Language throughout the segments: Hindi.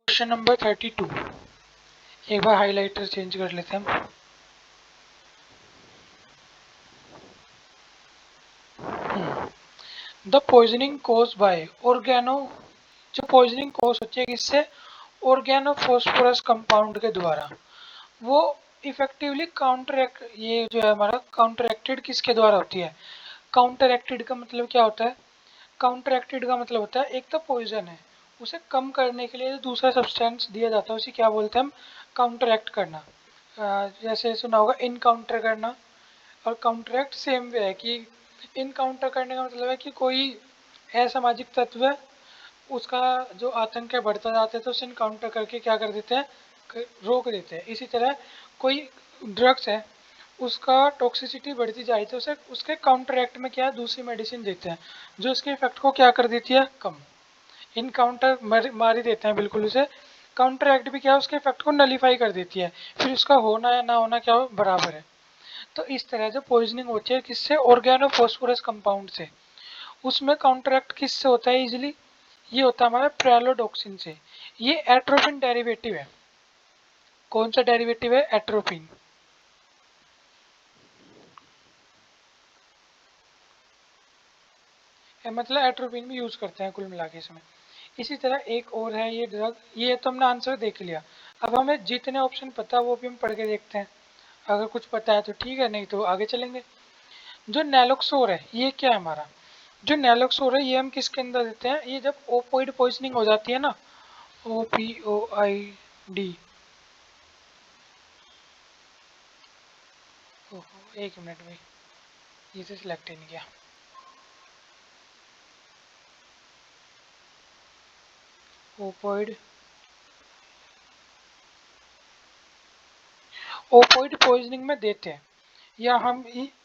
Question number 32। एक बार हाइलाइटर चेंज कर लेते हैं हम। The poisoning cause by organo, जो पॉइजनिंग कोज होती है किससे? ऑर्गेनो फॉस्फोरस कंपाउंड के द्वारा। वो इफेक्टिवली काउंटरएक्ट, ये जो है हमारा काउंटरएक्टेड किसके द्वारा होती है? काउंटरएक्टेड का मतलब क्या होता है? काउंटरएक्टेड का मतलब होता है एक तो पॉइजन है, उसे कम करने के लिए दूसरा सब्सटेंस दिया जाता है, उसे क्या बोलते हैं हम? काउंटरएक्ट करना। जैसे सुना होगा इनकाउंटर करना, और काउंटरएक्ट सेम वे है कि इनकाउंटर करने का मतलब है कि कोई असामाजिक तत्व है, उसका जो आतंक है बढ़ता जाता है तो उसे इनकाउंटर करके क्या कर देते हैं? रोक देते हैं। इसी तरह कोई ड्रग्स है, उसका टॉक्सिसिटी बढ़ती जाए तो उसे उसके काउंटरएक्ट में क्या दूसरी मेडिसिन देते हैं जो उसके इफेक्ट को क्या कर देती है? कम। इनकाउंटर मार ही देते हैं बिल्कुल उसे। काउंटरएक्ट भी क्या है? उसके इफेक्ट को नलीफाई कर देती है, फिर उसका होना या ना होना क्या हो बराबर है। तो इस तरह से पॉइजनिंग होती है किससे? ऑर्गेनो फॉस्फोरस कंपाउंड से। उसमें काउंटरएक्ट किससे होता है इजिली? ये होता है हमारा प्रेलोडॉक्सिन से। ये एट्रोपिन डेरिवेटिव है। कौन सा डेरिवेटिव है? एट्रोपिन। मतलब एट्रोपिन भी यूज करते हैं कुल मिला के इसमें। इसी तरह एक और है ये ड्रग, ये तो हमने आंसर देख लिया। अब हमें जितने ऑप्शन पता है वो भी हम पढ़ के देखते हैं। अगर कुछ पता है तो ठीक है, नहीं तो आगे चलेंगे। जो नैलोक्सोर है ये क्या है हमारा? जो नैलोक्सोर है ये हम किसके अंदर देते हैं? ये जब ओपोइड पॉइजनिंग हो जाती है ना, OPOID। ओहो, एक मिनट भाई, ये से सिलेक्ट ही नहीं किया। ओपोइड, ओपोइड पॉइजनिंग में देते हैं या हम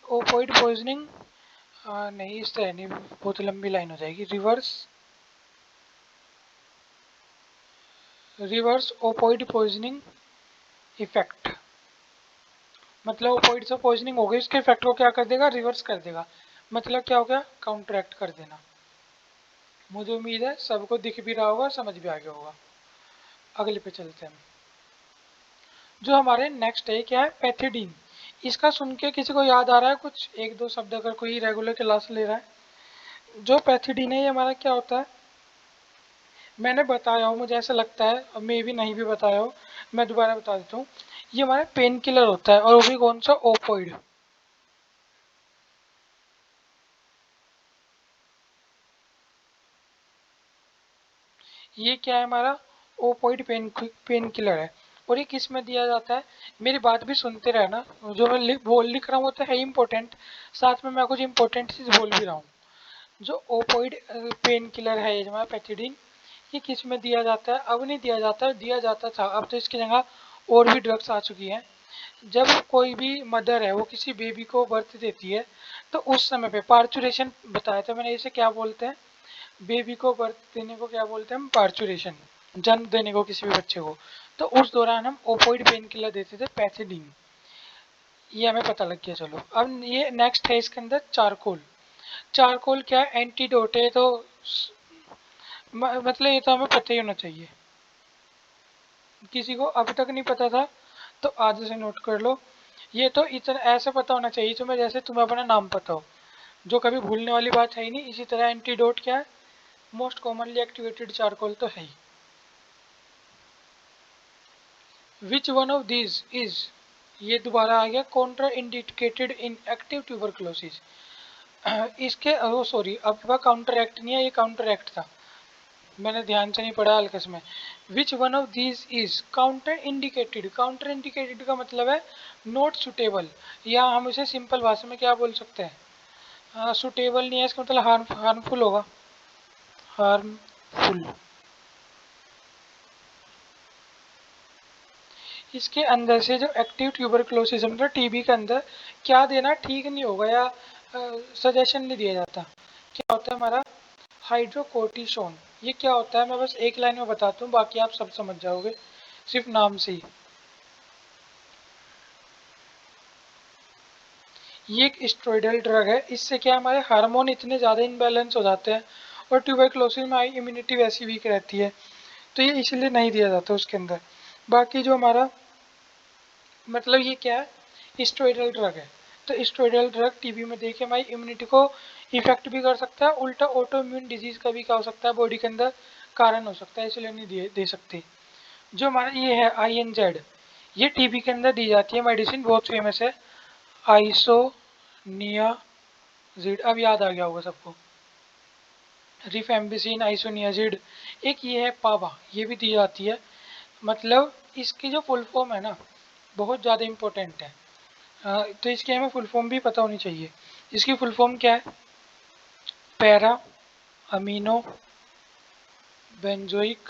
ओपोइड पॉइजनिंग, नहीं इस तरह नहीं, बहुत लंबी लाइन हो जाएगी। रिवर्स ओपोइड पॉइजनिंग इफेक्ट, मतलब ओपोइड से पॉइजनिंग हो गई, उसके इफेक्ट को क्या कर देगा? रिवर्स कर देगा। मतलब क्या हो गया? काउंटरएक्ट कर देना। मुझे उम्मीद है सबको दिख भी रहा होगा, समझ भी आ गया होगा। अगले पे चलते हैं। जो हमारे नेक्स्ट है क्या है? पैथिडीन। इसका सुन के किसी को याद आ रहा है कुछ एक दो शब्द, अगर कोई रेगुलर क्लास ले रहा है? जो पैथिडीन है ये हमारा क्या होता है? मैंने बताया हो, मुझे ऐसा लगता है, और मे भी नहीं भी बताया हो, मैं दोबारा बता देता हूँ। ये हमारा पेन किलर होता है, और वो भी कौन सा? ओपोइड। ये क्या है हमारा? ओपोइड पेन किलर है। और ये किस में दिया जाता है? मेरी बात भी सुनते रहना, जो मैं लिख रहा हूँ वो तो है इम्पोर्टेंट, साथ में मैं कुछ इम्पोर्टेंट चीज़ बोल भी रहा हूँ। जो ओपोइड पेन किलर है ये हमारा पैथिडीन, ये किस में दिया जाता है? अब नहीं दिया जाता है, दिया जाता था, अब तो इसकी जगह और भी ड्रग्स आ चुकी हैं। जब कोई भी मदर है वो किसी बेबी को बर्थ देती है तो उस समय पे पार्चुरेशन बताया था मैंने, इसे क्या बोलते हैं? बेबी को बर्थ देने को क्या बोलते हैं हम? पार्चुरेशन। जन्म देने को किसी भी बच्चे को, तो उस दौरान हम ओपोइड पेन किलर देते थे, पैथिडीन। ये हमें पता लग गया। चलो अब ये नेक्स्ट है इसके अंदर चारकोल। चारकोल क्या है? एंटीडोट है, तो मतलब ये तो हमें पता ही होना चाहिए। किसी को अभी तक नहीं पता था तो आज से नोट कर लो। ये तो इतना ऐसे पता होना चाहिए तुम्हें जैसे तुम्हें अपना नाम पता हो, जो कभी भूलने वाली बात है ही नहीं। इसी तरह एंटीडोट क्या है? मोस्ट कॉमनली एक्टिवेटेड चारकोल तो है ही। Which one of these is, ये दोबारा आ गया, contraindicated in active tuberculosis. इसके ओ सॉरी, अब काउंटर एक्ट नहीं है, ये काउंटर एक्ट था, मैंने ध्यान से नहीं पढ़ा हल्कस में। विच one of these is counter indicated? Counter indicated का मतलब है नॉट सुटेबल, या हम इसे सिंपल भाषा में क्या बोल सकते हैं? सुटेबल नहीं है, इसका मतलब हार्मफुल होगा। हार्मफुल। इसके अंदर से जो एक्टिव ट्यूबरक्लोसिस मतलब टीबी के अंदर क्या देना ठीक नहीं होगा, या सजेशन नहीं दिया जाता। क्या होता है हमारा? हाइड्रोकोर्टिसोन। ये क्या होता है मैं बस एक लाइन में बताता हूँ, बाकी आप सब समझ जाओगे सिर्फ नाम से ही। ये एक स्टेरॉयडल ड्रग है, इससे क्या हमारे हार्मोन इतने ज़्यादा इनबैलेंस हो जाते हैं और ट्यूबरक्लोसिस में इम्यूनिटी वैसी वीक रहती है, तो ये इसलिए नहीं दिया जाता उसके अंदर। बाकी जो हमारा मतलब ये क्या है, स्टेरॉयडल ड्रग है। तो स्टेरॉयडल ड्रग टीबी में देखिए हमारी इम्यूनिटी को इफेक्ट भी कर सकता है, उल्टा ऑटो इम्यून डिजीज का भी क्या हो सकता है, बॉडी के अंदर कारण हो सकता है, इसलिए नहीं दे सकती। जो हमारा ये है INZ, ये टीबी के अंदर दी जाती है मेडिसिन, बहुत फेमस है, आइसोनियाजिड, अब याद आ गया होगा सबको, रिफेम्बिसिन, आइसोनियाजिड। एक ये है पावा, ये भी दी जाती है। मतलब इसकी जो फुल फॉर्म है ना, बहुत ज़्यादा इम्पोर्टेंट है। तो इसकी हमें फुल फॉर्म भी पता होनी चाहिए। इसकी फुल फॉर्म क्या है, para amino benzoic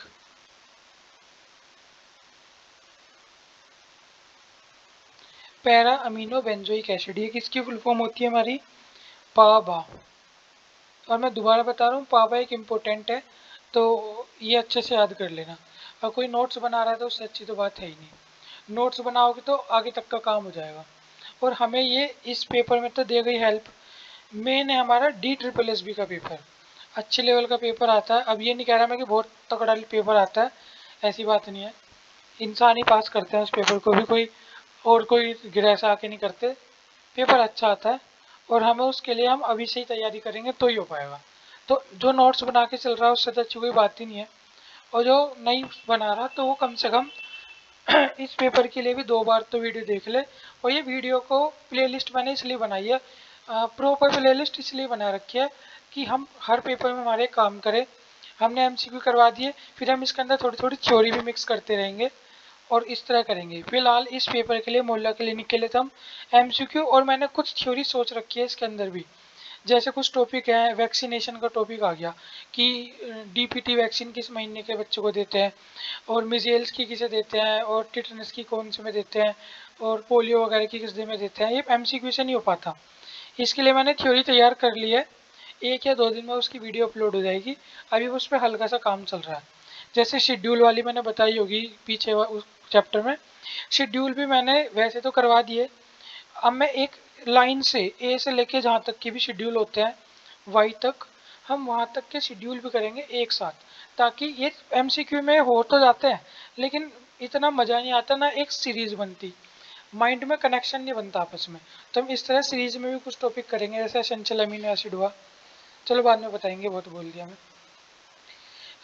para amino benzoic acid, ये किसकी फुल फॉर्म होती है हमारी, पाबा। और मैं दोबारा बता रहा हूँ, पापा एक इम्पोर्टेंट है, तो ये अच्छे से याद कर लेना। और कोई नोट्स बना रहा है तो उससे अच्छी तो बात है ही नहीं, नोट्स बनाओगे तो आगे तक का काम हो जाएगा। और हमें ये इस पेपर में तो दे गई हेल्प, मेन है हमारा DSSS का पेपर, अच्छे लेवल का पेपर आता है। अब ये नहीं कह रहा मैं कि बहुत तगड़ा पेपर आता है, ऐसी बात नहीं है, इंसान ही पास करते हैं उस पेपर को भी, कोई और कोई गिरैसा आके नहीं करते। पेपर अच्छा आता है और हमें उसके लिए हम अभी से ही तैयारी करेंगे तो ही हो पाएगा। तो जो नोट्स बना के चल रहा है उससे तो अच्छी कोई बात ही नहीं है, और जो नहीं बना रहा तो वो कम से कम इस पेपर के लिए भी 2 बार तो वीडियो देख ले। और ये वीडियो को प्लेलिस्ट मैंने इसलिए बनाई है, प्रॉपर प्लेलिस्ट इसलिए बना रखी है कि हम हर पेपर में हमारे काम करें। हमने MCQ करवा दिए, फिर हम इसके अंदर थोड़ी थोड़ी थ्योरी भी मिक्स करते रहेंगे और इस तरह करेंगे। फिलहाल इस पेपर के लिए, मोहल्ला क्लिनिक के लिए तो हम MCQ और मैंने कुछ थ्योरी सोच रखी है इसके अंदर भी। जैसे कुछ टॉपिक है, वैक्सीनेशन का टॉपिक आ गया कि DPT वैक्सीन किस महीने के बच्चों को देते हैं, और मिजेल्स की किसे देते हैं, और टिटनस की कौन से में देते हैं, और पोलियो वगैरह की किस दिन में देते हैं, ये MCQ से नहीं हो पाता। इसके लिए मैंने थ्योरी तैयार कर ली है, 1 या 2 दिन में उसकी वीडियो अपलोड हो जाएगी। अभी उस पर हल्का सा काम चल रहा है। जैसे शेड्यूल वाली मैंने बताई होगी पीछे उस चैप्टर में, शेड्यूल भी मैंने वैसे तो करवा दिए। अब मैं एक लाइन से A से लेके जहाँ तक की भी शेड्यूल होते हैं Y तक, हम वहाँ तक के शेड्यूल भी करेंगे एक साथ, ताकि ये MCQ में हो तो जाते हैं लेकिन इतना मज़ा नहीं आता ना, एक सीरीज बनती, माइंड में कनेक्शन नहीं बनता आपस में। तो हम इस तरह सीरीज में भी कुछ टॉपिक करेंगे, जैसे एसेंशियल अमीनो एसिड हुआ, चलो बाद में बताएंगे, बहुत बोल दिया मैं।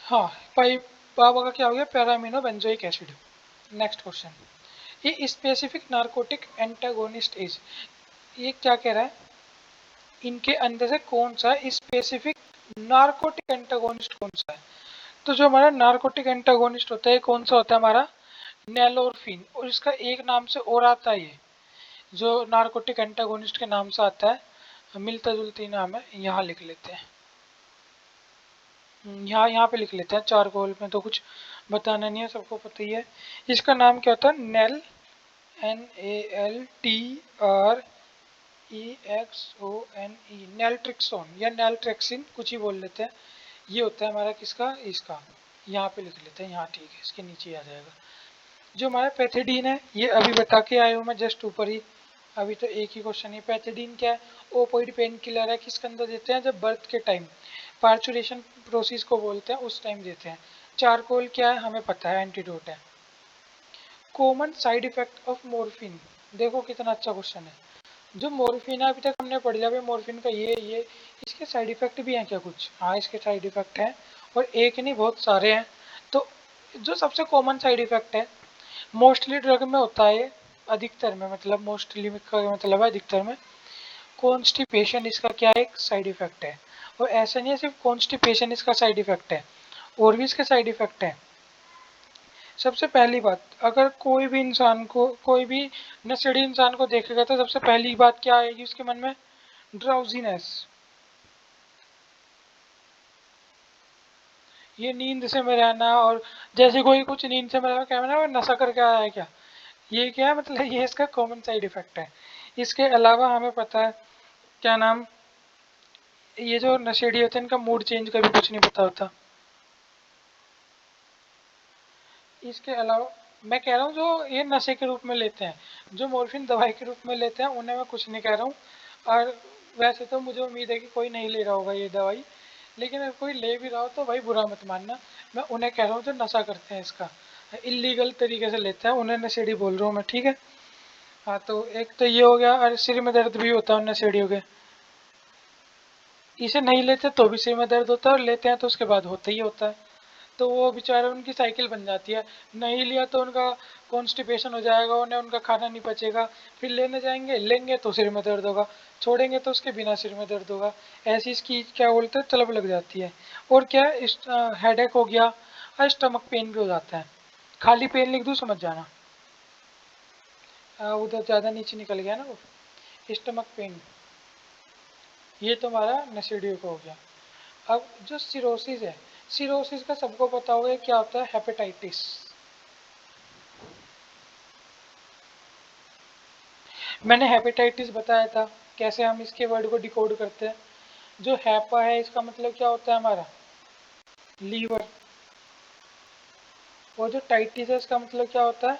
हाँ, पाई पापा का क्या हो गया, para amino benzoic acid. Next question, ये स्पेसिफिक नार्कोटिक एंटागोनिस्ट इज, ये क्या कह रहा है, इनके अंदर से कौन सा स्पेसिफिक नार्कोटिक एंटागोनिस्ट कौन सा है। तो जो हमारा नार्कोटिक एंटागोनिस्ट होता है कौन सा होता है हमारा, नेलोरफिन, और इसका एक नाम से और आता है, ये जो नार्कोटिक एंटागोनिस्ट के नाम से आता है, मिलता जुलती नाम है, यहाँ लिख लेते हैं, यहाँ यहाँ पे लिख लेते हैं, चारकोल में तो कुछ बताना नहीं है, सबको पता ही है। इसका नाम क्या होता है, NALTREXONE, नेल्ट्रिक्सोन या नेल्ट्रेक्सिन कुछ ही बोल लेते हैं। ये होता है हमारा किसका, इसका, यहाँ पे लिख लेते हैं, यहाँ ठीक है, इसके नीचे आ जाएगा। जो हमारा पैथिडीन है, ये अभी बता के आया हूँ मैं जस्ट ऊपर ही, अभी तो एक ही क्वेश्चन है। पैथिडीन क्या है, ओपोइड पेन किलर है, किसके अंदर देते हैं, जब बर्थ के टाइम पार्चुरेशन प्रोसेस को बोलते हैं उस टाइम देते हैं। चारकोल क्या है, हमें पता है, एंटीडोट है। Common side effect of morphine, देखो कितना अच्छा क्वेश्चन है। जो मोर्फिन है अभी तक हमने पढ़ लिया भाई, मोर्फिन का ये इसके साइड इफेक्ट भी हैं क्या कुछ, हाँ इसके साइड इफेक्ट हैं, और एक नहीं बहुत सारे हैं। तो जो सबसे कॉमन साइड इफेक्ट है, मोस्टली ड्रग में होता है, अधिकतर में, मतलब मोस्टली का मतलब है अधिकतर में, कॉन्स्टिपेशन इसका क्या एक साइड इफेक्ट है। और ऐसा नहीं है सिर्फ कॉन्स्टिपेशन इसका साइड इफेक्ट है, और भी इसके साइड इफेक्ट है। सबसे पहली बात, अगर कोई भी इंसान को, कोई भी नशेड़ी इंसान को देखेगा तो सबसे पहली बात क्या आएगी उसके मन में, ड्राउजीनेस, ये नींद से में रहना। और जैसे कोई कुछ नींद से में रहना, क्या वो नशा करके आया है क्या, ये क्या है, मतलब ये इसका कॉमन साइड इफेक्ट है। इसके अलावा हमें पता है, क्या नाम, ये जो नशेड़ी होते हैं इनका मूड चेंज कभी कुछ नहीं पता होता। इसके अलावा मैं कह रहा हूँ जो ये नशे के रूप में लेते हैं, जो मॉर्फिन दवाई के रूप में लेते हैं, उन्हें मैं कुछ नहीं कह रहा हूँ। और वैसे तो मुझे उम्मीद है कि कोई नहीं ले रहा होगा ये दवाई, लेकिन अगर कोई ले भी रहा हो तो भाई बुरा मत मानना, मैं उन्हें कह रहा हूँ जो नशा करते हैं इसका, इलीगल तरीके से लेते हैं, उन्हें नशेड़ी बोल रहा हूँ मैं, ठीक है। हाँ तो एक तो ये हो गया, और सिर में दर्द भी होता है उन नशेड़ियों के, इसे नहीं लेते तो भी सिर में दर्द होता है, और लेते हैं तो उसके बाद होता ही होता है। तो वो बेचारे उनकी साइकिल बन जाती है, नहीं लिया तो उनका कॉन्स्टिपेशन हो जाएगा, उन्हें उनका खाना नहीं पचेगा, फिर लेने जाएंगे, लेंगे तो सिर में दर्द होगा, छोड़ेंगे तो उसके बिना सिर में दर्द होगा। ऐसी इसकी क्या बोलते हैं तलब लग जाती है। और क्या हेडेक हो गया, और स्टमक पेन भी हो जाता है। खाली पेन लिख दूँ समझ जाना। उधर ज़्यादा नीचे निकल गया ना वो, स्टमक पेन, ये तो हमारा नशेड़ियों का हो गया। अब जो सिरोसिस है, सिरोसिस का सबको पता होगा क्या होता है, हेपेटाइटिस। मैंने हेपेटाइटिस बताया था, कैसे हम इसके वर्ड को डिकोड करते हैं। जो हैपा है इसका मतलब क्या होता है हमारा, लीवर। और जो टाइटिस है इसका मतलब क्या होता है,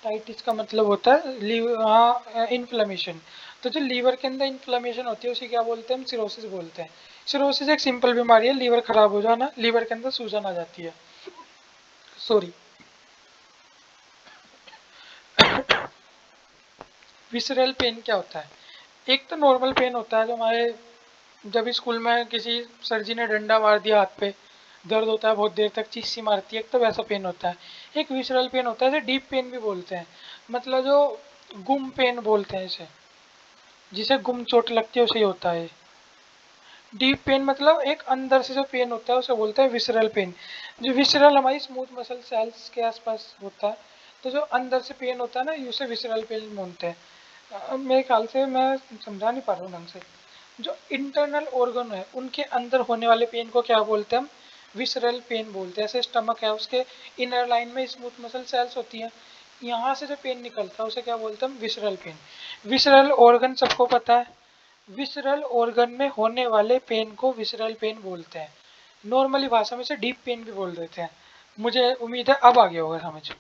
टाइटिस का मतलब होता है लीवर, हाँ इन्फ्लेमेशन। तो जो लीवर के अंदर इन्फ्लेमेशन होती है उसे क्या बोलते हैं, हम सिरोसिस बोलते हैं। सिरोसिस एक सिंपल बीमारी है, लीवर खराब हो जाना, लीवर के अंदर सूजन आ जाती है, सॉरी। विसरल पेन क्या होता है, एक तो नॉर्मल पेन होता है जो हमारे, जब स्कूल में किसी सर जी ने डंडा मार दिया हाथ पे, दर्द होता है बहुत देर तक, चीस मारती है, एक तो वैसा पेन होता है। एक विसरल पेन होता है, इसे डीप पेन भी बोलते हैं, मतलब जो गुम पेन बोलते हैं इसे, जिसे गुम चोट लगती है उसे ही होता है। डीप पेन मतलब एक अंदर से जो पेन होता है उसे बोलते हैं विसरल पेन। जो विसरल हमारी स्मूथ मसल सेल्स के आसपास होता है, तो जो अंदर से पेन होता है ना उसे विसरल पेन बोलते हैं। मेरे ख्याल से मैं समझा नहीं पा रहा हूँ ढंग से। जो इंटरनल ऑर्गन है उनके अंदर होने वाले पेन को क्या बोलते हैं हम, विसरल पेन बोलते हैं। जैसे स्टमक है, उसके इनर लाइन में स्मूथ मसल सेल्स होती हैं, यहाँ से जो पेन निकलता है उसे क्या बोलते हैं हम, विसरल पेन। विसरल ऑर्गन सबको पता है, विसरल ऑर्गन में होने वाले पेन को विसरल पेन बोलते हैं। नॉर्मली भाषा में से डीप पेन भी बोल देते हैं। मुझे उम्मीद है अब आ गया होगा समझ।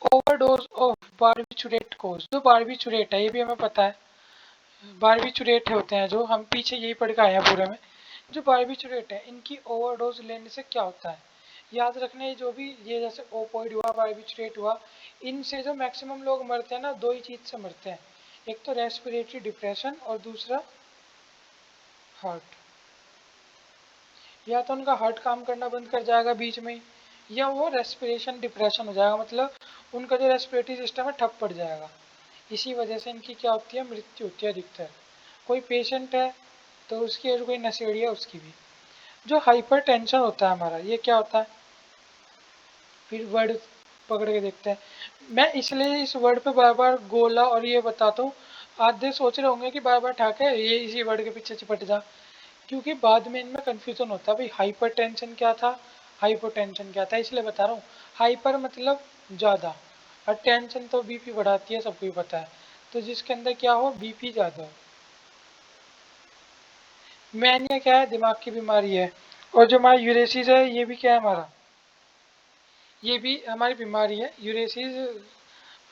ओवरडोज ऑफ बारबिचुरेट कोज, जो बारबिचुरेट है ये भी हमें पता है, बारबिचुरेट होते हैं जो हम पीछे यही पढ़ के आए हैं पूरे में। जो बारबिचुरेट है इनकी ओवरडोज लेने से क्या होता है, याद रखने जो भी ये जैसे ओपोइड हुआ, बारबिचुरेट हुआ, इनसे जो मैक्सिमम लोग मरते हैं ना, दो ही चीज से मरते हैं, एक तो रेस्पिरेटरी डिप्रेशन और दूसरा हार्ट। या तो उनका हार्ट काम करना बंद कर जाएगा बीच में ही, या वो रेस्पिरेशन डिप्रेशन हो जाएगा, मतलब उनका जो रेस्पिरेटरी सिस्टम है ठप पड़ जाएगा। इसी वजह से इनकी क्या होती है, मृत्यु होती है अधिकतर। कोई पेशेंट है तो उसकी, और कोई नशेड़ी है उसकी भी। जो हाइपर टेंशन होता है हमारा, ये क्या होता है, फिर वर्ड पकड़ के देखते हैं। मैं इसलिए इस वर्ड पे बार बार गोला और ये बताता हूँ, आधे सोच रहे होंगे कि बार बार ठाके ये इसी वर्ड के पीछे चिपट जा, क्योंकि बाद में इनमें कंफ्यूजन होता है भाई, हाइपर टेंशन क्या था, हाइपोटेंशन क्या था, इसलिए बता रहा हूँ। हाइपर मतलब ज़्यादा, और टेंशन तो बीपी बढ़ाती है, सबको ही पता है। तो जिसके अंदर क्या हो, बीपी ज़्यादा हो। मैनिया क्या है, दिमाग की बीमारी है। और जो हमारा यूरेसिस है ये भी क्या है हमारा, ये भी हमारी बीमारी है यूरेसिस।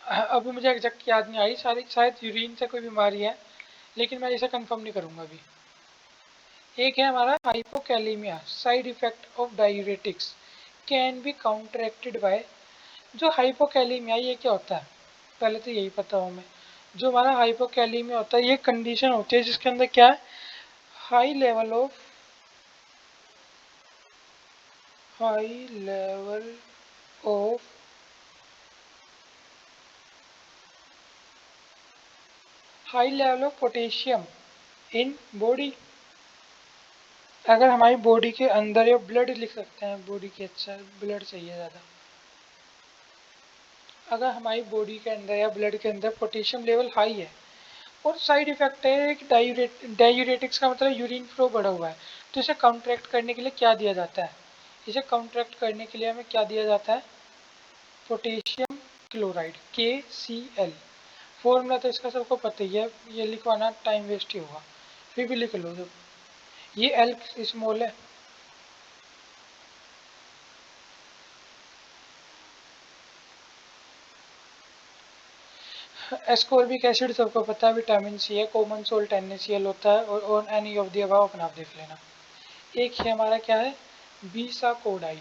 अभी मुझे एग्जैक्ट याद नहीं आई, सारी शायद यूरिन से कोई बीमारी है, लेकिन मैं इसे कंफर्म नहीं करूँगा अभी। एक है हमारा hypokalemia, side effect of diuretics, can be counteracted by. जो हाइपोकैलीमिया ये क्या होता है, पहले तो यही पता हो हमें। जो हमारा हाइपोकैलीमिया होता है ये कंडीशन होती है जिसके अंदर क्या है, high level of, high level of high level of potassium in body. अगर हमारी बॉडी के अंदर, या ब्लड लिख सकते हैं बॉडी के, अच्छा ब्लड चाहिए ज़्यादा। अगर हमारी बॉडी के अंदर या ब्लड के अंदर पोटेशियम लेवल हाई है, और साइड इफेक्ट है कि डायूरेटिक्स का मतलब यूरिन फ्लो बढ़ा हुआ है, तो इसे काउंटरैक्ट करने के लिए क्या दिया जाता है, इसे काउंटरैक्ट करने के लिए हमें क्या दिया जाता है, पोटेशियम क्लोराइड, KCl। फॉर्मूला तो इसका सबको पता ही है, ये लिखवाना टाइम वेस्ट ही होगा, फिर भी लिख लो। जब ये एल स्मॉल है, एस्कॉर्बिक एसिड सबको पता है विटामिन सी है, कॉमन सोल्ट NaCl होता है, और एनी ऑफ दी अबव अपना आप देख लेना। एक है हमारा क्या है, bisacodyl.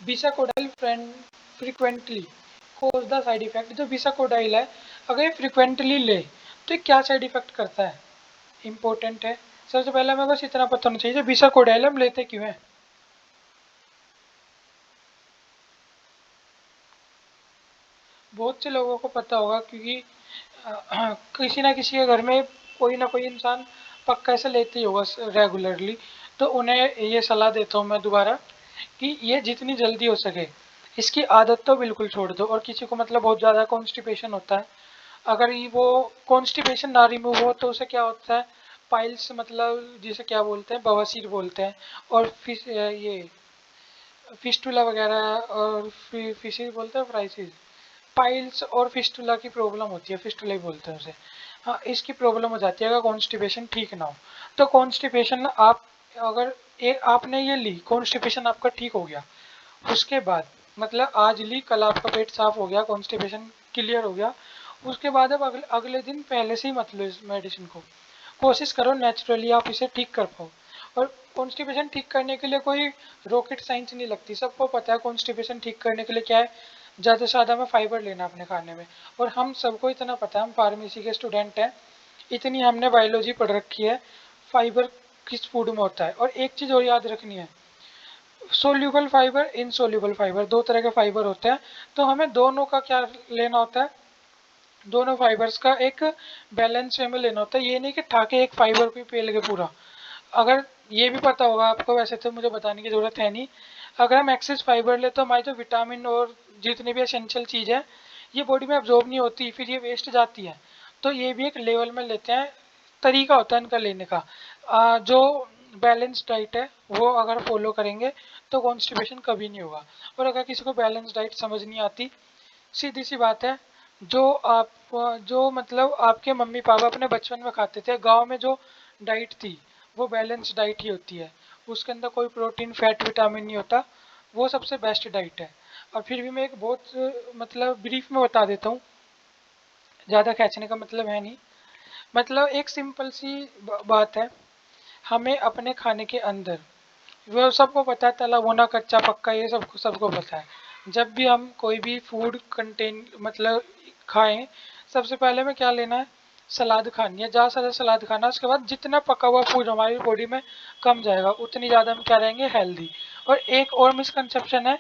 Bisacodyl frequently causes the side effect. जो बीसाकोडाइल है अगर ये फ्रिक्वेंटली ले तो ये क्या साइड इफेक्ट करता है, इंपॉर्टेंट है। सबसे पहले हमें बस इतना पता होना चाहिए जो बीसाकोडाइल हम लेते क्यों है। बहुत से लोगों को पता होगा क्योंकि किसी ना किसी के घर में कोई ना कोई इंसान पक्का ऐसे लेते ही होगा रेगुलरली। तो उन्हें ये सलाह देता हूँ मैं दोबारा कि ये जितनी जल्दी हो सके इसकी आदत तो बिल्कुल छोड़ दो। और किसी को मतलब बहुत ज़्यादा कॉन्स्टिपेशन होता है, अगर ये वो कॉन्स्टिपेशन ना रिमूव हो तो उसे क्या होता है, पाइल्स मतलब जिसे क्या बोलते हैं, बवासीर बोलते हैं। और ये फिस्टुला वगैरह, और फिशेज बोलते हैं फ्राइसिस, पाइल्स और फिस्टुला की प्रॉब्लम होती है, फिस्टुला ही बोलते हैं उसे। हाँ, इसकी प्रॉब्लम हो जाती है अगर कॉन्स्टिपेशन ठीक ना हो। तो कॉन्स्टिपेशन आप अगर आपने ये ली, कॉन्स्टिपेशन आपका ठीक हो गया, उसके बाद मतलब आज ली कल आपका पेट साफ हो गया, कॉन्स्टिपेशन क्लियर हो गया, उसके बाद अब अगले दिन पहले से ही मत लो इस मेडिसिन को। कोशिश करो नेचुरली आप इसे ठीक कर पाओ। और कॉन्स्टिपेशन ठीक करने के लिए कोई रॉकेट साइंस नहीं लगती, सबको पता है कॉन्स्टिपेशन ठीक करने के लिए क्या है, ज़्यादा से ज़्यादा में फाइबर लेना अपने खाने में। और हम सबको इतना पता है, हम फार्मेसी के स्टूडेंट हैं, इतनी हमने बायोलॉजी पढ़ रखी है, फाइबर किस फूड में होता है। और एक चीज़ और याद रखनी है, सोल्यूबल फाइबर, इनसोल्यूबल फाइबर, दो तरह के फाइबर होते हैं। तो हमें दोनों का क्या लेना होता है, दोनों फाइबर्स का एक बैलेंस वे में लेना होता है। ये नहीं कि ठाके एक फाइबर को ही पेल के पूरा। अगर ये भी पता होगा आपको, वैसे तो मुझे बताने की ज़रूरत है नहीं, अगर हम एक्सेस फाइबर ले तो हमारी जो विटामिन और जितनी भी एसेंशियल चीज़ है ये बॉडी में अब्जॉर्ब नहीं होती, फिर ये वेस्ट जाती है। तो ये भी एक लेवल में लेते हैं, तरीका होता है इनका लेने का। जो बैलेंस डाइट है वो अगर फॉलो करेंगे तो कॉन्स्टिपेशन कभी नहीं होगा। और अगर किसी को बैलेंस डाइट समझ नहीं आती, सीधी सी बात है, जो आप जो मतलब आपके मम्मी पापा अपने बचपन में खाते थे गांव में, जो डाइट थी वो बैलेंस डाइट ही होती है। उसके अंदर कोई प्रोटीन फैट विटामिन नहीं होता, वो सबसे बेस्ट डाइट है। और फिर भी मैं एक बहुत मतलब ब्रीफ में बता देता हूँ, ज़्यादा खींचने का मतलब है नहीं। मतलब एक सिंपल सी बात है, हमें अपने खाने के अंदर, वो सबको पता है तला भुना कच्चा पक्का ये सबको सबको पता है। जब भी हम कोई भी फूड कंटेन मतलब खाएं, सबसे पहले में क्या लेना है, सलाद खानी है, ज़्यादा से ज़्यादा सलाद खाना है। उसके बाद जितना पका हुआ फूड हमारी बॉडी में कम जाएगा उतनी ज़्यादा हम क्या रहेंगे, हेल्दी। और एक और मिसकंसेप्शन है,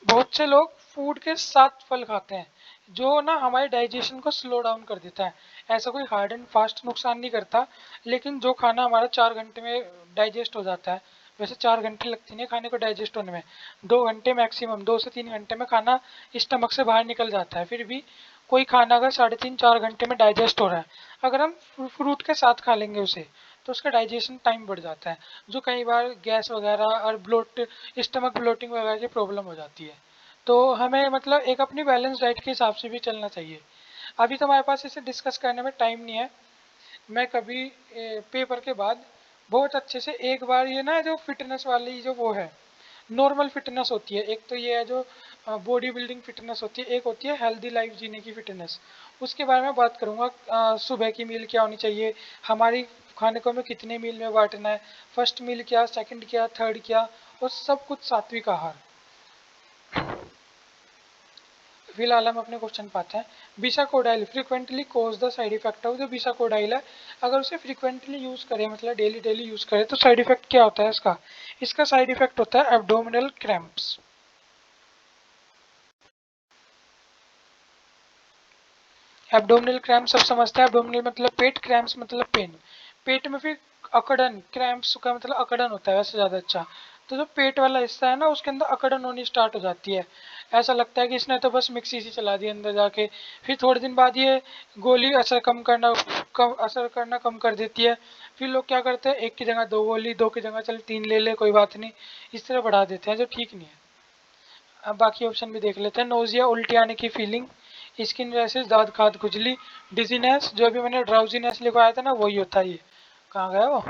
बहुत से लोग फूड के साथ फल खाते हैं, जो ना हमारे डाइजेशन को स्लो डाउन कर देता है। ऐसा कोई हार्ड एंड फास्ट नुकसान नहीं करता, लेकिन जो खाना हमारा 4 घंटे में डाइजेस्ट हो जाता है, वैसे 4 घंटे लगती नहीं खाने को डाइजेस्ट होने में, 2 घंटे मैक्सिमम, 2 से 3 घंटे में खाना स्टमक से बाहर निकल जाता है। फिर भी कोई खाना अगर 3.5 4 घंटे में डाइजेस्ट हो रहा है, अगर हम फ्रूट के साथ खा लेंगे उसे, तो उसका डाइजेशन टाइम बढ़ जाता है, जो कई बार गैस वगैरह और ब्लोट, स्टमक ब्लोटिंग वगैरह की प्रॉब्लम हो जाती है। तो हमें मतलब एक अपनी बैलेंस डाइट के हिसाब से भी चलना चाहिए। अभी तो हमारे पास इसे डिस्कस करने में टाइम नहीं है, मैं कभी पेपर के बाद बहुत अच्छे से एक बार ये ना, जो फिटनेस वाली जो वो है, नॉर्मल फिटनेस होती है, एक तो ये है जो बॉडी बिल्डिंग फिटनेस होती है, एक होती है हेल्दी लाइफ जीने की फिटनेस, उसके बारे में बात करूँगा। सुबह की मील क्या होनी चाहिए, हमारी खाने को हमें कितने मील में बांटना है, फर्स्ट मील क्या, सेकंड क्या, थर्ड क्या, और सब कुछ सात्विक आहार। फिलहाल हम अपने क्वेश्चन पाते हैं। Bisacodyl frequently causes the side effect of, जो बिसाकोडाइल है अगर उसे फ्रीक्वेंटली यूज करें मतलब डेली डेली यूज करें तो साइड इफेक्ट क्या होता है इसका, इसका साइड इफेक्ट होता है एब्डोमिनल क्रैम्प्स। एब्डोमिनल क्रैम्प सब समझते हैं, एब्डोमिनल मतलब पेट, क्रैम्प्स मतलब पेन, पेट में फिर अकड़न, क्रैम्प्स का मतलब अकड़न होता है वैसे ज़्यादा अच्छा। तो जो पेट वाला हिस्सा है ना उसके अंदर अकड़न होनी स्टार्ट हो जाती है, ऐसा लगता है कि इसने तो बस मिक्सी सी चला दी अंदर जाके। फिर थोड़े दिन बाद ये गोली असर करना कम कर देती है, फिर लोग क्या करते हैं, एक की जगह 2 गोली, 2 की जगह चल 3 ले ले कोई बात नहीं, इस तरह बढ़ा देते हैं जो ठीक नहीं है। अब बाकी ऑप्शन भी देख लेते हैं। नोजिया उल्टी आने की फीलिंग, स्किन रैशेज, दांत खाद खुजली, डिजीनेस, जो भी मैंने ड्राउजीनेस लिखवाया था ना वही होता है ये, कहाँ गया वो,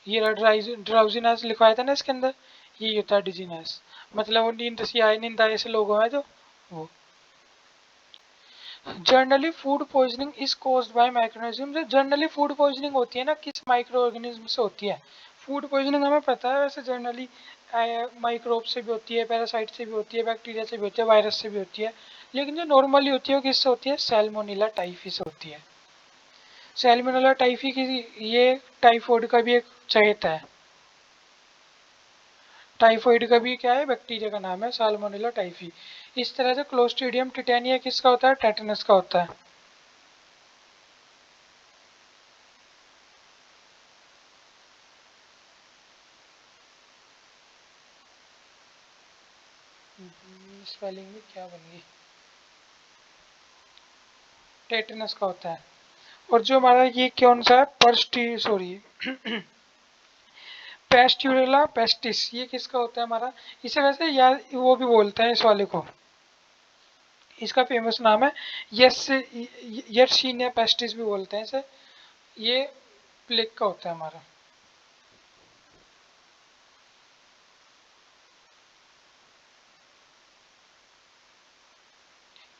ये ड्राउजीनेस लिखवाया था ना इसके अंदर, यही होता है डिजीनेस, मतलब वो नींद सी आए, नींद आए से लोगों में जो वो। Generally food poisoning is caused by microorganism. जो जनरली फूड पॉइजनिंग होती है ना, किस माइक्रो ऑर्गेनिज्म से होती है? फूड पॉइजनिंग हमें पता है वैसे जनरली माइक्रोब से भी होती है, पैरासाइट से भी होती है, बैक्टीरिया से भी होती है, वायरस से भी होती है। लेकिन जो नॉर्मली होती है वो किससे होती है? सैल्मोनेला टाइफी से होती है। सैल्मोनेला टाइफी की ये टाइफाइड का भी एक चहेत है। टाइफाइड का भी क्या है? बैक्टीरिया का नाम है सैल्मोनेला टाइफी। इस तरह से क्लोस्ट्रीडियम टिटेनिया किसका होता है? टेटनस का होता है। स्पेलिंग में क्या बन गई? टेटनस का होता है। और जो हमारा ये कौन सा है? पर्स्टी सॉरी पेस्ट्यूरेला पेस्टिस, ये किसका होता है हमारा? इसे वैसे यार वो भी बोलते हैं इस वाले को, इसका फेमस नाम है यस यर्सीनिया पेस्टिस भी बोलते हैं इसे। ये प्लेग का होता है हमारा।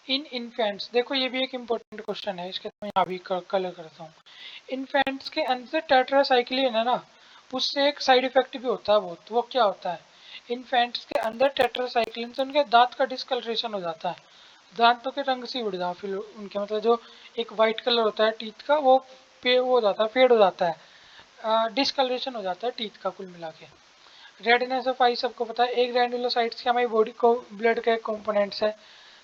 इन इन्फेंट्स, देखो ये भी एक इम्पोर्टेंट क्वेश्चन है, इसके तो मैं यहाँ भी कलर करता हूँ। इन्फेंट्स के अंदर टेट्रासाइक्लिन है ना, उससे एक साइड इफेक्ट भी होता है बहुत। वो क्या होता है? इन्फेंट्स के अंदर टेट्रासाइक्लिन से उनके दांत का डिस्कलरेशन हो जाता है। दांतों के रंग से उड़ जाता फिर उनके, मतलब जो एक वाइट कलर होता है टीथ का, वो पे वो हो जाता है, फेड हो जाता है, डिस्कलरेशन हो जाता है टीथ का कुल मिला के। रेडनेस ऑफ आई सबको पता है। एक ग्रैन्युलोसाइट्स के हमारी बॉडी को ब्लड के कंपोनेंट्स है,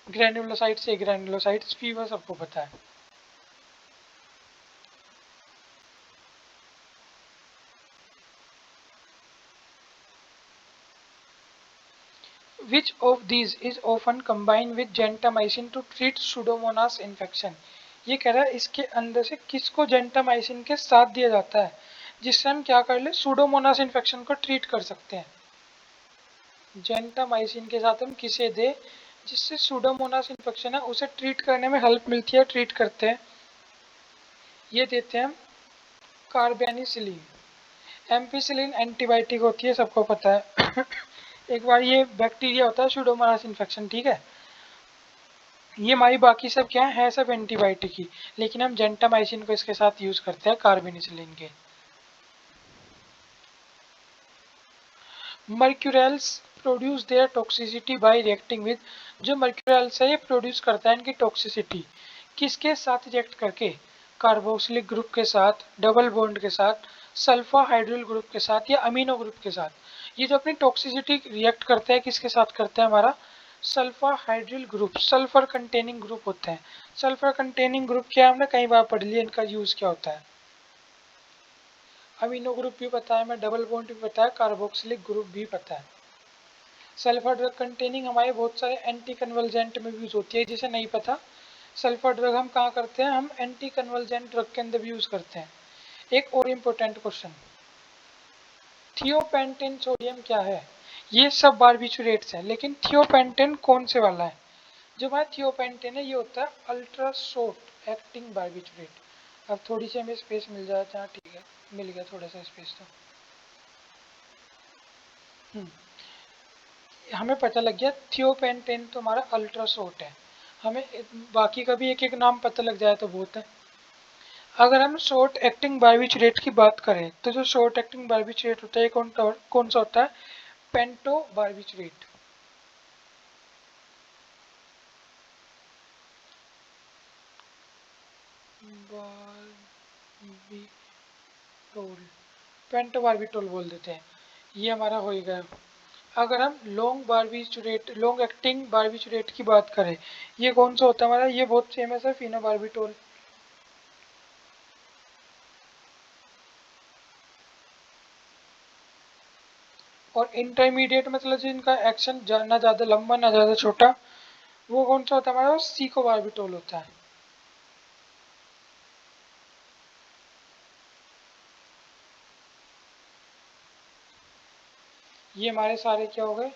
ग्रैन्युलोसाइट्स ए ग्रैन्युलोसाइट्स। फीवर सबको पता है। Which of these is often combined with gentamicin to treat pseudomonas infection? ये कह रहा है इसके अंदर से किसको जेंटामाइसिन के साथ दिया जाता है जिससे हम क्या कर ले? सूडोमोनास इन्फेक्शन को ट्रीट कर सकते हैं। जेंटामाइसिन के साथ हम किसे दे जिससे सूडोमोनास इन्फेक्शन है उसे ट्रीट करने में हेल्प मिलती है, ट्रीट करते हैं? ये देते हैं हम कार्बेनिसिलिन। एम्पिसिलिन एंटीबायोटिक होती है, सबको पता है। एक बार ये बैक्टीरिया होता है सूडोमोनास इन्फेक्शन, ठीक है। ये हमारी बाकी सब क्या है सब एंटीबायोटिक ही, लेकिन हम जेंटामाइसिन को इसके साथ यूज करते हैं कार्बेनिसिलिन के। Mercurials produce their toxicity by reacting with. जो मर्क्यूरेल्स है ये प्रोड्यूस करता है इनकी टॉक्सिसिटी किसके साथ रिएक्ट करके? कार्बोक्सिलिक ग्रुप के साथ, डबल बॉन्ड के साथ, सल्फा हाइड्रोल ग्रुप के साथ या अमीनो ग्रुप के साथ। ये जो अपनी टॉक्सिसिटी रिएक्ट करता है किसके साथ करता है हमारा? Sulfhydryl group, sulphur containing group होते हैं। सल्फर कंटेनिंग ग्रुप क्या हमने कई बार पढ़ लिया, इनका यूज क्या होता है? अमीनो ग्रुप भी पता है हमें, डबल बॉन्ड भी पता है, कार्बोक्सिलिक ग्रुप भी पता है। सल्फर ड्रग कंटेनिंग हमारे बहुत सारे एंटी कन्वर्जेंट में यूज होती है, जिसे नहीं पता। सल्फर ड्रग हम कहाँ करते हैं? हम एंटी कन्वर्जेंट ड्रग के अंदर भी यूज करते हैं। एक और इम्पोर्टेंट क्वेश्चन, थियोपेंटेन सोडियम क्या है? ये सब बारबिचुरेट्स हैं, लेकिन थियोपेंटेन कौन से वाला है? जो हमारा थियोपेंटेन है ये होता है अल्ट्रा शॉर्ट एक्टिंग बारबिचुरेट। अब थोड़ी सी हमें स्पेस मिल जाता है, ठीक है, मिल गया थोड़ा सा स्पेस तो। हम्म, हमें पता लग गया थियोपेंटेन तो हमारा अल्ट्रा शॉर्ट है। हमें बाकी का भी एक एक नाम पता लग जाए तो बहुत है। अगर हम शॉर्ट एक्टिंग बारबिचुरेट की बात करें तो जो शॉर्ट एक्टिंग बारबिचुरेट होता है कौन सा होता है? पेंटो बारबिचुरेट। बारबिटोल, पेंटो बारबिटोल बोल देते हैं। ये हमारा हो गया। अगर हम long barbiturate, long acting barbiturate की बात करें, ये कौन सा होता है हमारा? ये बहुत फेमस है, फिनोबार्बिटोल। और इंटरमीडिएट मतलब जिनका एक्शन ना ज़्यादा लंबा ना ज़्यादा छोटा, वो कौन सा होता है हमारा? सीकोबार्बिटोल होता है। ये हमारे सारे क्या हो गए?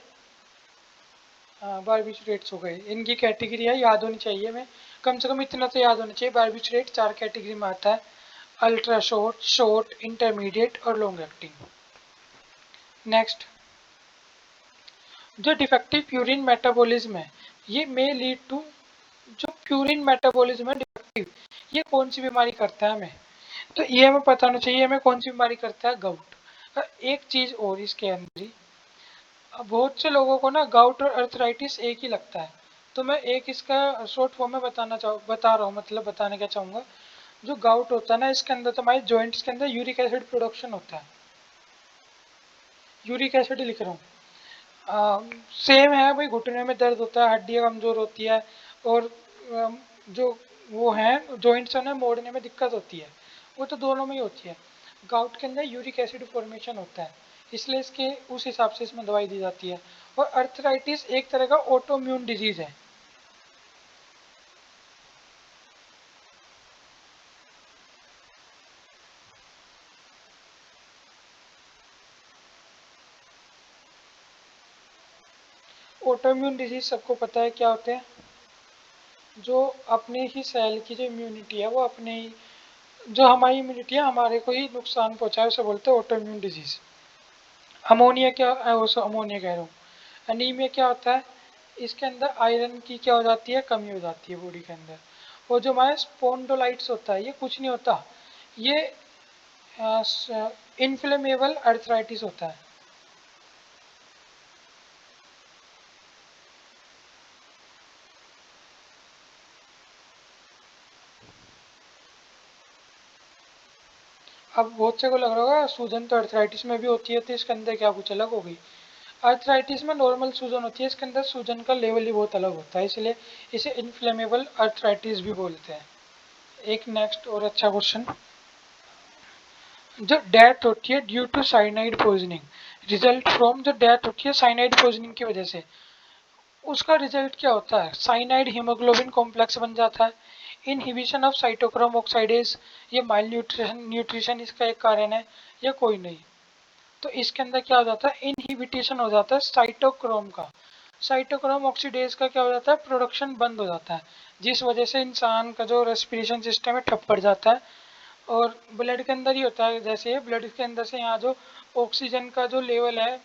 बारबिचुरेट्स हो गए। इनकी कैटेगरी है, याद होनी चाहिए हमें, कम से कम इतना तो याद होना चाहिए। बारबिचुरेट 4 कैटेगरी में आता है, अल्ट्रा शॉर्ट, शॉर्ट, इंटरमीडिएट और लॉन्ग एक्टिंग। नेक्स्ट, जो डिफेक्टिव यूरिन मेटाबॉलिज्म है ये मे लीड टू जो प्यूरिन मेटाबॉलिज्म है डिफेक्टिव, ये कौन सी बीमारी करता है हमें, तो ये हमें पता होना चाहिए हमें कौन सी बीमारी करता है, गाउट। एक चीज और इसके अंदर ही, बहुत से लोगों को ना गाउट और अर्थराइटिस एक ही लगता है, तो मैं एक इसका शॉर्ट फॉर्म में बता रहा हूँ, मतलब बताने क्या चाहूंगा। जो गाउट होता है ना, इसके अंदर तो हमारे जॉइंट्स के अंदर यूरिक एसिड प्रोडक्शन होता है, यूरिक एसिड लिख रहा हूँ। सेम है भाई, घुटने में दर्द होता है, हड्डियाँ कमजोर होती है, और जो वो है जॉइंट्स है ना, मोड़ने में दिक्कत होती है, वो तो दोनों में ही होती है। गाउट के अंदर यूरिक एसिड फॉर्मेशन होता है, इसलिए इसके उस हिसाब से इसमें दवाई दी जाती है। और अर्थराइटिस एक तरह का ऑटोम्यून डिजीज है। ऑटोम्यून डिजीज सबको पता है क्या होते हैं, जो अपने ही सेल की जो इम्यूनिटी है वो अपने ही, जो हमारी इम्यूनिटी है हमारे को ही नुकसान पहुंचाए, उसे बोलते हैं ऑटोइम्यून डिजीज। अमोनिया क्या वो अमोनिया कह रहा हूँ, अनीमिया क्या होता है, इसके अंदर आयरन की क्या हो जाती है, कमी हो जाती है बॉडी के अंदर। और जो हमारे स्पोन्डोलाइट्स होता है, ये कुछ नहीं होता, ये इन्फ्लेमेबल अर्थराइटिस होता है। अब बहुत से को लग रहा होगा सूजन तो अर्थराइटिस में भी होती है, तो इसके अंदर क्या कुछ अलग हो गई। अर्थराइटिस में नॉर्मल सूजन होती है, इसके अंदर सूजन का लेवल ही बहुत अलग होता है, इसलिए इसे इन्फ्लेमेबल अर्थराइटिस भी बोलते हैं। एक नेक्स्ट और अच्छा क्वेश्चन, जो डेथ होती है due to cyanide poisoning, result from जो डेथ होती है साइनाइड पॉइजनिंग की वजह से, उसका रिजल्ट क्या होता है, साइनाइड हीमोग्लोबिन कॉम्प्लेक्स बन जाता है, इनहिबिशन ऑफ साइटोक्रोम ऑक्साइडेज, ये माइल न्यूट्रिशन न्यूट्रिशन इसका एक कारण है, या कोई नहीं। तो इसके अंदर क्या हो जाता है, इनहिबिटेशन हो जाता है साइटोक्रोम का, साइटोक्रोम ऑक्सीडेज का क्या हो जाता है, प्रोडक्शन बंद हो जाता है, जिस वजह से इंसान का जो रेस्पिरेशन सिस्टम है ठप पड़ जाता है। और ब्लड के अंदर ही होता है, जैसे ब्लड के अंदर से यहाँ जो ऑक्सीजन का जो लेवल है,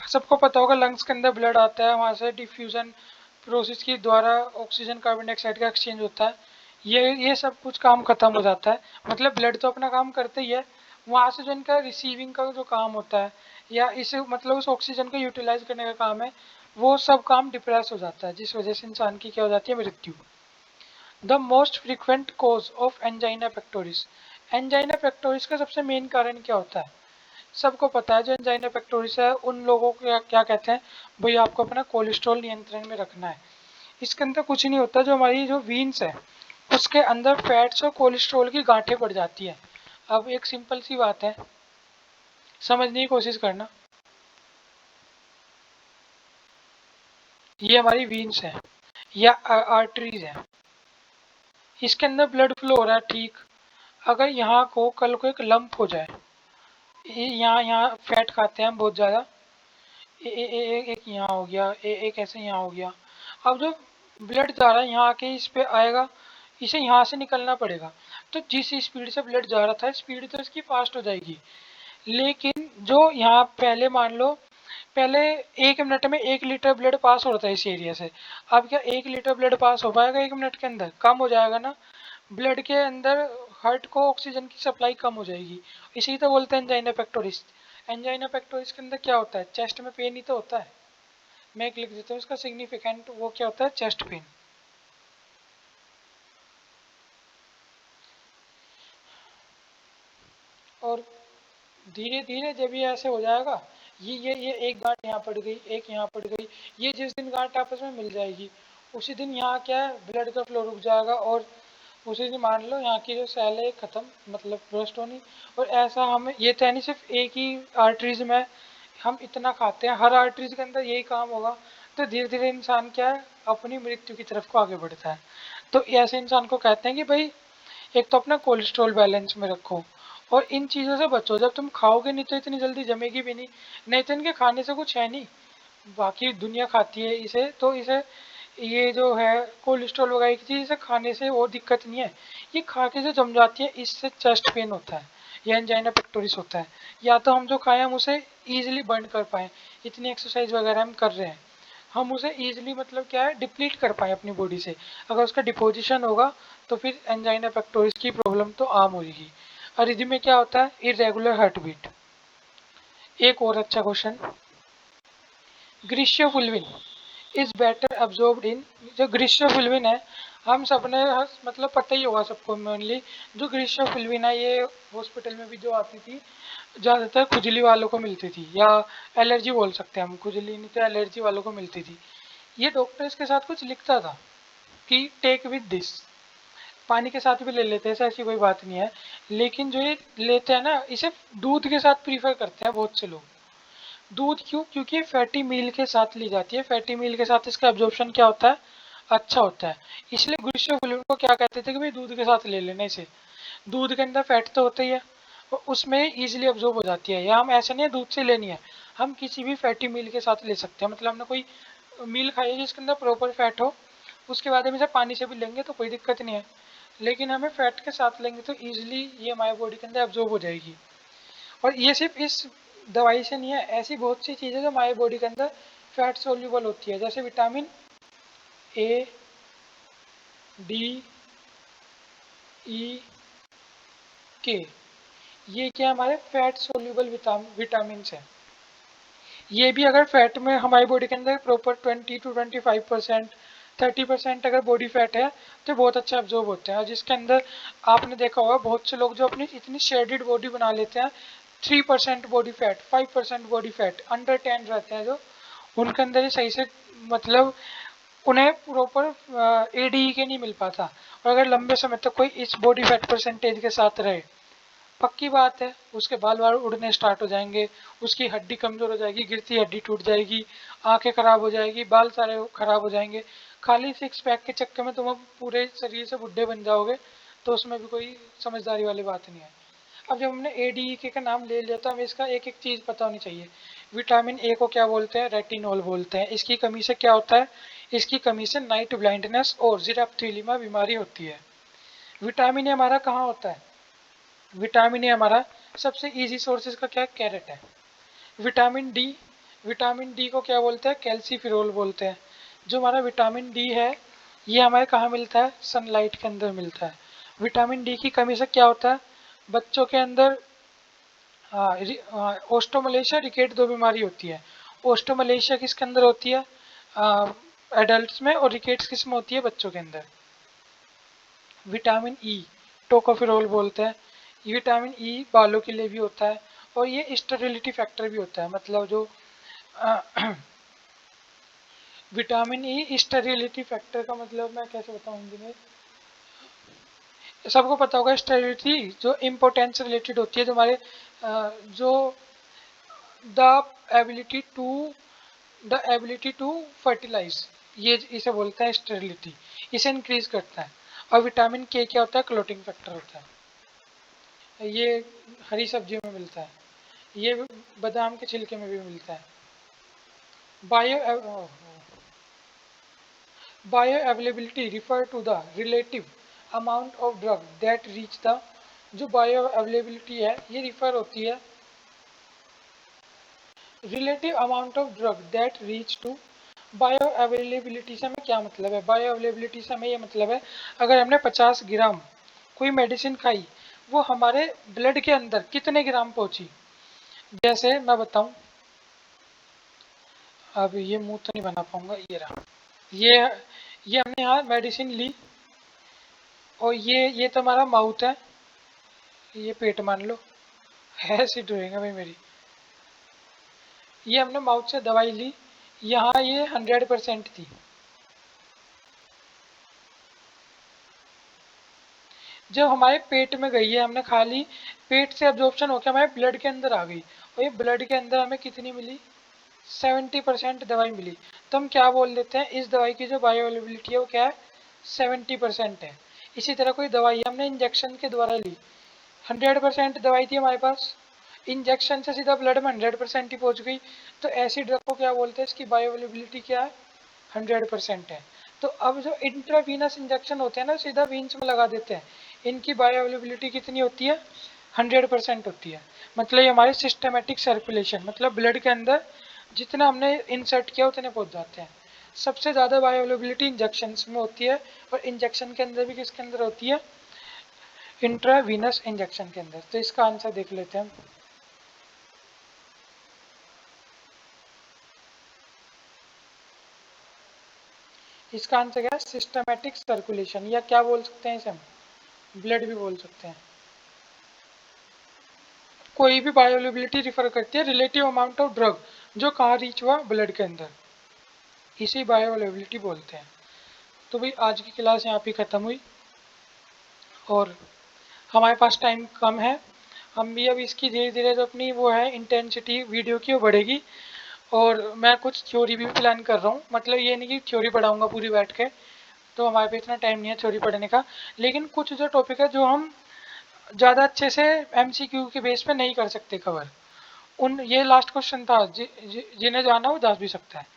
सबको पता होगा लंग्स के अंदर ब्लड आता है, वहाँ से डिफ्यूजन प्रोसेस के द्वारा ऑक्सीजन कार्बन डाइऑक्साइड का एक्सचेंज होता है, ये सब कुछ काम खत्म हो जाता है। मतलब ब्लड तो अपना काम करते ही है, वहाँ से जो इनका रिसीविंग का जो काम होता है, या इसे मतलब उस ऑक्सीजन को यूटिलाइज करने का काम है, वो सब काम डिप्रेस हो जाता है, जिस वजह से इंसान की क्या हो जाती है, मृत्यु। The most frequent cause of angina pectoris, angina pectoris का सबसे मेन कारण क्या होता है, सबको पता है जो एंजाइना पेक्टोरिस है उन लोगों को क्या क्या कहते हैं, भाई आपको अपना कोलेस्ट्रॉल नियंत्रण में रखना है। इसके अंदर कुछ नहीं होता, जो हमारी जो वीन्स है उसके अंदर फैट्स और कोलेस्ट्रॉल की गांठें पड़ जाती है। अब एक सिंपल सी बात है, समझने की कोशिश करना, ये हमारी वीन्स है या आर्टरीज है, इसके अंदर ब्लड फ्लो हो रहा है, ठीक। अगर यहाँ को कल को एक लंप हो जाए, यहाँ यहाँ फैट खाते हैं हम बहुत ज़्यादा, एक यहाँ हो गया, एक ऐसे यहाँ हो गया, अब जो ब्लड जा रहा है यहाँ आके इस पे आएगा, इसे यहाँ से निकलना पड़ेगा, तो जिस स्पीड से ब्लड जा रहा था स्पीड तो इसकी फास्ट हो जाएगी, लेकिन जो यहाँ पहले मान लो, पहले 1 मिनट में 1 लीटर ब्लड पास हो रहा था इस एरिया से, अब क्या 1 लीटर ब्लड पास हो पाएगा 1 मिनट के अंदर, कम हो जाएगा ना। ब्लड के अंदर हार्ट को ऑक्सीजन की सप्लाई कम हो जाएगी, इसी तो बोलते हैं एंजाइना पेक्टोरिस। एंजाइना पेक्टोरिस के अंदर क्या होता है, चेस्ट में पेन ही तो होता है। मैं एक लिख देता हूँ इसका सिग्निफिकेंट, वो क्या होता है, चेस्ट पेन। और धीरे धीरे जब ये ऐसे हो जाएगा, ये एक गांठ यहाँ पड़ गई, एक यहाँ पड़ गई, ये जिस दिन गांठ आपस में मिल जाएगी उसी दिन यहाँ क्या है, ब्लड का फ्लो रुक जाएगा, और उसी दिन मान लो यहाँ की जो सेल है खत्म, मतलब ब्रस्ट होनी। और ऐसा हमें ये तो है नहीं सिर्फ एक ही आर्टरीज में हम इतना खाते हैं, हर आर्टरीज के अंदर यही काम होगा, तो धीरे धीरे इंसान क्या है, अपनी मृत्यु की तरफ को आगे बढ़ता है। तो ऐसे इंसान को कहते हैं कि भाई एक तो अपना कोलेस्ट्रॉल बैलेंस में रखो, और इन चीज़ों से बचो, जब तुम खाओगे नहीं तो इतनी जल्दी जमेगी भी नहीं, नहीं तो इनके खाने से कुछ है नहीं, बाकी दुनिया खाती है इसे, तो इसे ये जो है कोलेस्ट्रॉल वगैरह की चीज़, इसे खाने से वो दिक्कत नहीं है, ये खा के जो जम जाती है इससे चेस्ट पेन होता है, या एंजाइना पेक्टोरिस होता है। या तो हम जो खाएं हम उसे ईजिली बर्न कर पाएँ, इतनी एक्सरसाइज वगैरह हम कर रहे हैं, हम उसे ईजिली मतलब क्या है डिप्लीट कर पाए अपनी बॉडी से। अगर उसका डिपोजिशन होगा तो फिर एंजाइना पेक्टोरिस की प्रॉब्लम तो आम होगी। और इसी में क्या होता है, इरेगुलर हार्ट बीट। एक और अच्छा क्वेश्चन, ग्रीशियोफुल्विन इज बेटर अब्जॉर्ब्ड इन, जो ग्रीशियोफुल्विन है हम सबने मतलब पता ही होगा सबको मेनली, जो ग्रीशियोफुल्विन है ये हॉस्पिटल में भी जो आती थी ज़्यादातर खुजली वालों को मिलती थी, या एलर्जी बोल सकते हैं हम, खुजली नहीं तो एलर्जी वालों को मिलती थी। ये डॉक्टर इसके साथ कुछ लिखता था कि टेक विद दिस, पानी के साथ भी ले लेते हैं, ऐसी कोई बात नहीं है। लेकिन जो ये लेते हैं ना, इसे दूध के साथ प्रीफर करते हैं बहुत से लोग। दूध क्यों? क्योंकि फैटी मील के साथ ली जाती है, फैटी मील के साथ इसका एब्जॉर्प्शन क्या होता है, अच्छा होता है। इसलिए ग्रीष्मोफिलिन को क्या कहते थे कि भाई दूध के साथ ले लेने से, दूध के अंदर फैट तो होता ही है और उसमें इजीली अब्जॉर्ब हो जाती है। या हम ऐसा नहीं है दूध से लेनी है, हम किसी भी फैटी मील के साथ ले सकते हैं। मतलब हमने कोई मील खाई है जिसके अंदर प्रॉपर फैट हो, उसके बाद हम इसे पानी से भी लेंगे तो कोई दिक्कत नहीं है, लेकिन हमें फैट के साथ लेंगे तो ईजिली ये हमारे बॉडी के अंदर एब्जॉर्ब हो जाएगी। और ये सिर्फ इस दवाई से नहीं है, ऐसी बहुत सी चीज़ें जो हमारे बॉडी के अंदर फैट सोल्यूबल होती है, जैसे विटामिन ए, डी, ई, के, ये क्या हमारे फैट सोल्यूबल विटामिन है। ये भी अगर फैट में हमारी बॉडी के अंदर प्रॉपर 20 to 25%, 30% अगर बॉडी फैट है तो बहुत अच्छा एब्जॉर्ब होते हैं। और जिसके अंदर आपने देखा होगा बहुत से लोग जो अपनी इतनी शेडेड बॉडी बना लेते हैं, 3% body fat, 5% body fat, under 10 रहते हैं जो, उनके अंदर ही सही से मतलब उन्हें प्रॉपर एडीई के नहीं मिल पाता। और अगर लंबे समय तक कोई इस बॉडी फैट परसेंटेज के साथ रहे, पक्की बात है उसके बाल वाल उड़ने स्टार्ट हो जाएंगे, उसकी हड्डी कमजोर हो जाएगी, गिरती हड्डी टूट जाएगी, आंखें खराब हो जाएगी, बाल सारे खराब हो जाएंगे। खाली सिक्स पैक के चक्कर में तुम अब पूरे शरीर से बुढ़े बन जाओगे, तो उसमें भी कोई समझदारी वाली बात नहीं है। अब जब हमने एडीई का नाम ले लिया तो हमें इसका एक एक चीज़ पता होनी चाहिए। विटामिन ए को क्या बोलते हैं, रेटिनॉल बोलते हैं। इसकी कमी से क्या होता है, इसकी कमी से नाइट ब्लाइंडनेस और ज़िराप्थेलिमा बीमारी होती है। विटामिन ए हमारा कहाँ होता है, विटामिन ए हमारा सबसे इजी सोर्सेज का क्या, कैरेट है। विटामिन डी, विटामिन डी को क्या बोलते हैं, कैल्सीफिरोल बोलते हैं। जो हमारा विटामिन डी है ये हमें कहाँ मिलता है, सनलाइट के अंदर मिलता है। विटामिन डी की कमी से क्या होता है, बच्चों के अंदर ओस्टोमलेशिया रिकेट दो बीमारी होती है। ओस्टोमलेशिया किसके अंदर होती है, एडल्ट्स में, और रिकेट्स किस में होती है, बच्चों के अंदर। विटामिन ई, टोकोफिरोल बोलते हैं। ये विटामिन ई बालों के लिए भी होता है और ये स्टेरिलिटी फैक्टर भी होता है। मतलब जो विटामिन ई स्टेरिलिटी फैक्टर का मतलब मैं कैसे बताऊँ हिंदी में, सबको पता होगा स्टेरिलिटी जो इम्पोर्टेंस रिलेटेड होती है, जो हमारे जो द एबिलिटी टू फर्टिलाइज, ये इसे बोलते हैं स्टेरिलिटी, इसे इंक्रीज करता है। और विटामिन के क्या होता है, क्लोटिंग फैक्टर होता है। ये हरी सब्जियों में मिलता है, ये बादाम के छिलके में भी मिलता है। Bio bioavailability refer to the relative amount of drug that reach the, जो बायो अवेलेबिलिटी है ये रिफर होती है relative amount of drug that reach to. Bioavailability से हमें क्या मतलब है, बायो अवेलेबिलिटी से हमें ये मतलब है अगर हमने 50 ग्राम कोई मेडिसिन खाई, वो हमारे ब्लड के अंदर कितने ग्राम पहुंची। जैसे मैं बताऊं, अब ये मुंह तो नहीं बना पाऊंगा, ये रहा, ये ये हमने यहाँ मेडिसिन ली और ये तो हमारा माउथ है, ये पेट मान लो, ऐसे ड्राइंग है भाई मेरी। ये हमने माउथ से दवाई ली, यहाँ ये 100% थी, जब हमारे पेट में गई है हमने खा ली, पेट से एब्जॉर्प्शन होकर हमारे ब्लड के अंदर आ गई, और ये ब्लड के अंदर हमें कितनी मिली, 70% दवाई मिली। तो हम क्या बोल देते हैं, इस दवाई की जो बायो अवेलेबिलिटी है वो क्या है, 70% है। इसी तरह कोई दवाई हमने इंजेक्शन के द्वारा ली, 100% दवाई थी हमारे पास, इंजेक्शन से सीधा ब्लड में 100% ही पहुंच गई, तो ऐसी ड्रग को क्या बोलते हैं, इसकी बायो अवेलेबिलिटी क्या है, 100% है। तो अब जो इंट्रावीनस इंजेक्शन होते हैं ना, सीधा वीन्स में लगा देते हैं, इनकी बायो अवेलेबिलिटी कितनी होती है, 100% होती है। मतलब ये हमारे सिस्टमेटिक सर्कुलेशन, मतलब ब्लड के अंदर जितना हमने इंसर्ट किया उतने पहुंच जाते हैं। सबसे ज़्यादा बायोअवेलेबिलिटी इंजेक्शंस में होती है, और इंजेक्शन के अंदर भी किसके अंदर होती है, इंट्रावीनस इंजेक्शन के अंदर। तो इसका आंसर देख लेते हैं हम। इसका आंसर क्या है, सिस्टमैटिक सर्कुलेशन, या क्या बोल सकते हैं इसे हम, ब्लड भी बोल सकते हैं। कोई भी बायोअवेलेबिलिटी रिफर करती है रिलेटिव अमाउंट ऑफ ड्रग जो कहाँ रीच हुआ, ब्लड के अंदर, इसी बायोअवेलेबिलिटी बोलते हैं। तो भाई आज की क्लास यहाँ पे ख़त्म हुई, और हमारे पास टाइम कम है। हम भी अब इसकी धीरे धीरे जो अपनी वो है इंटेंसिटी वीडियो की वो बढ़ेगी, और मैं कुछ थ्योरी भी प्लान कर रहा हूँ। मतलब ये नहीं कि थ्योरी पढ़ाऊँगा पूरी बैठ के, तो हमारे पे इतना टाइम नहीं है थ्योरी पढ़ने का, लेकिन कुछ जो टॉपिक है जो हम ज़्यादा अच्छे से एमसीक्यू के बेस पे नहीं कर सकते कवर, उन ये लास्ट क्वेश्चन था जिन्हें जाना वो जा भी सकता है।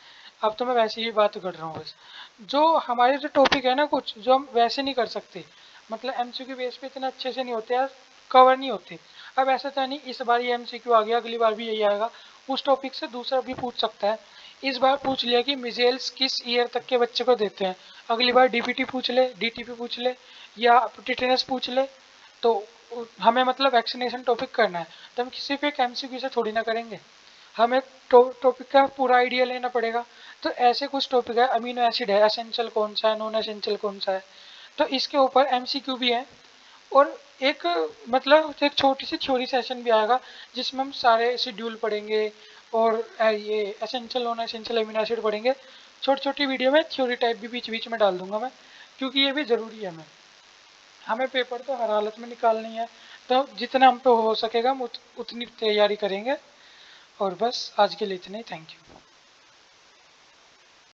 अब तो मैं वैसे ही बात कर रहा हूँ बस, जो हमारे जो टॉपिक है ना कुछ जो हम वैसे नहीं कर सकते, मतलब एमसीक्यू बेस पे इतना अच्छे से नहीं होते यार, कवर नहीं होते। अब ऐसा तो नहीं इस बार ये एमसीक्यू आ गया अगली बार भी यही आएगा, उस टॉपिक से दूसरा भी पूछ सकता है। इस बार पूछ लिया कि मिजेल्स किस ईयर तक के बच्चे को देते हैं, अगली बार डीपीटी पूछ ले, डीटीपी पूछ ले, या टिटेनस पूछ ले, तो हमें मतलब वैक्सीनेशन टॉपिक करना है, तो हम किसी भी एक एमसीक्यू से थोड़ी ना करेंगे, हमें टॉपिक का पूरा आइडिया लेना पड़ेगा। तो ऐसे कुछ टॉपिक है, अमीनो एसिड है, एसेंशियल कौन सा है, नॉन एसेंशियल कौन सा है, तो इसके ऊपर एमसीक्यू भी है। और एक मतलब एक छोटी सी थ्योरी सेशन भी आएगा जिसमें हम सारे शेड्यूल पढ़ेंगे, और ये essential non essential amino acid पढ़ेंगे। छोटी छोटी वीडियो में थ्योरी टाइप भी बीच बीच में डाल दूंगा मैं, क्योंकि ये भी ज़रूरी है। हमें पेपर तो हर हालत में निकालनी है, तो जितना हम पे हो सकेगा हम उतनी तैयारी करेंगे। और बस आज के लिए इतना ही, थैंक यू।